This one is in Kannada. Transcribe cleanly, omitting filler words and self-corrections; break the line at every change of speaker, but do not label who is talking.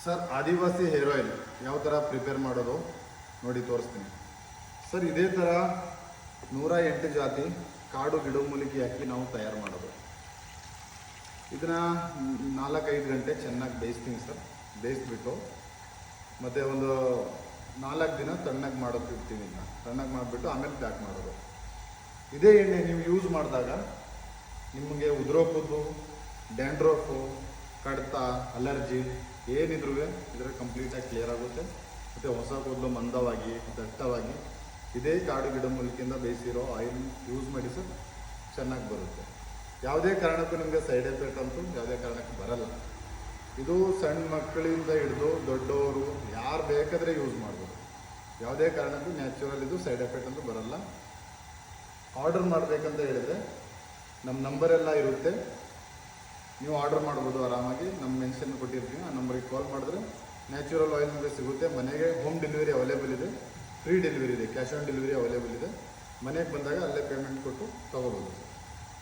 ಸರ್ ಆದಿವಾಸಿ ಹೇರ್ ಆಯಿಲ್ ಯಾವ ಥರ ಪ್ರಿಪೇರ್ ಮಾಡೋದು ನೋಡಿ ತೋರಿಸ್ತೀನಿ ಸರ್. ಇದೇ ಥರ 108 ಜಾತಿ ಕಾಡು ಗಿಡಮೂಲಿಕೆ ಹಾಕಿ ನಾವು ತಯಾರು ಮಾಡೋದು. ಇದನ್ನು 4-5 ಗಂಟೆ ಚೆನ್ನಾಗಿ ಬೇಯಿಸ್ತೀನಿ ಸರ್. ಬೇಯಿಸ್ಬಿಟ್ಟು ಮತ್ತು ಒಂದು 4 ದಿನ ತಣ್ಣಗೆ ಮಾಡೋದಿರ್ತೀವಿ. ತಣ್ಣಗೆ ಮಾಡಿಬಿಟ್ಟು ಆಮೇಲೆ ಪ್ಯಾಕ್ ಮಾಡೋದು. ಇದೇ ಎಣ್ಣೆ ನೀವು ಯೂಸ್ ಮಾಡಿದಾಗ ನಿಮಗೆ ಉದುರೋ ಕೂದಲು, ಡ್ಯಾಂಡ್ರಫು, ಕಡಿತ, ಅಲರ್ಜಿ ಏನಿದ್ರೂ ಇದರ ಕಂಪ್ಲೀಟಾಗಿ ಕ್ಲಿಯರ್ ಆಗುತ್ತೆ. ಮತ್ತು ಹೊಸ ಕೂದಲು ಮಂದವಾಗಿ ದಟ್ಟವಾಗಿ ಇದೇ ಕಾಡು ಗಿಡಮೂಲಿಕೆಯಿಂದ ಬೇಯಿಸಿರೋ ಆಯಿಲ್ ಯೂಸ್ ಮಾಡಿ ಸರ್, ಚೆನ್ನಾಗಿ ಬರುತ್ತೆ. ಯಾವುದೇ ಕಾರಣಕ್ಕೂ ನಿಮಗೆ ಸೈಡ್ ಎಫೆಕ್ಟ್ ಅಂತೂ ಯಾವುದೇ ಕಾರಣಕ್ಕೂ ಬರಲ್ಲ. ಇದು ಸಣ್ಣ ಮಕ್ಕಳಿಂದ ಹಿಡಿದು ದೊಡ್ಡವರು ಯಾರು ಬೇಕಾದರೆ ಯೂಸ್ ಮಾಡ್ಬೋದು. ಯಾವುದೇ ಕಾರಣಕ್ಕೂ ನ್ಯಾಚುರಲ್ ಇದು, ಸೈಡ್ ಎಫೆಕ್ಟ್ ಅಂತೂ ಬರಲ್ಲ. ಆರ್ಡರ್ ಮಾಡಬೇಕಂತ ಹೇಳಿದರೆ ನಮ್ಮ ನಂಬರೆಲ್ಲ ಇರುತ್ತೆ, ನೀವು ಆರ್ಡರ್ ಮಾಡ್ಬೋದು ಆರಾಮಾಗಿ. ನಮ್ಮ ಮೆನ್ಷನ್ ಕೊಟ್ಟಿರ್ತೀವಿ, ಆ ನಂಬರಿಗೆ ಕಾಲ್ ಮಾಡಿದ್ರೆ ನ್ಯಾಚುರಲ್ ಆಯಿಲ್ ನಿಮಗೆ ಸಿಗುತ್ತೆ. ಮನೆಗೆ ಹೋಮ್ ಡೆಲಿವರಿ ಅವೈಲೇಬಲ್ ಇದೆ, ಫ್ರೀ ಡೆಲಿವರಿ ಇದೆ, ಕ್ಯಾಶ್ ಆನ್ ಡೆಲಿವರಿ ಅವೈಲೇಬಲ್ ಇದೆ. ಮನೆಗೆ ಬಂದಾಗ ಅಲ್ಲೇ ಪೇಮೆಂಟ್ ಕೊಟ್ಟು ತೊಗೋಬೋದು.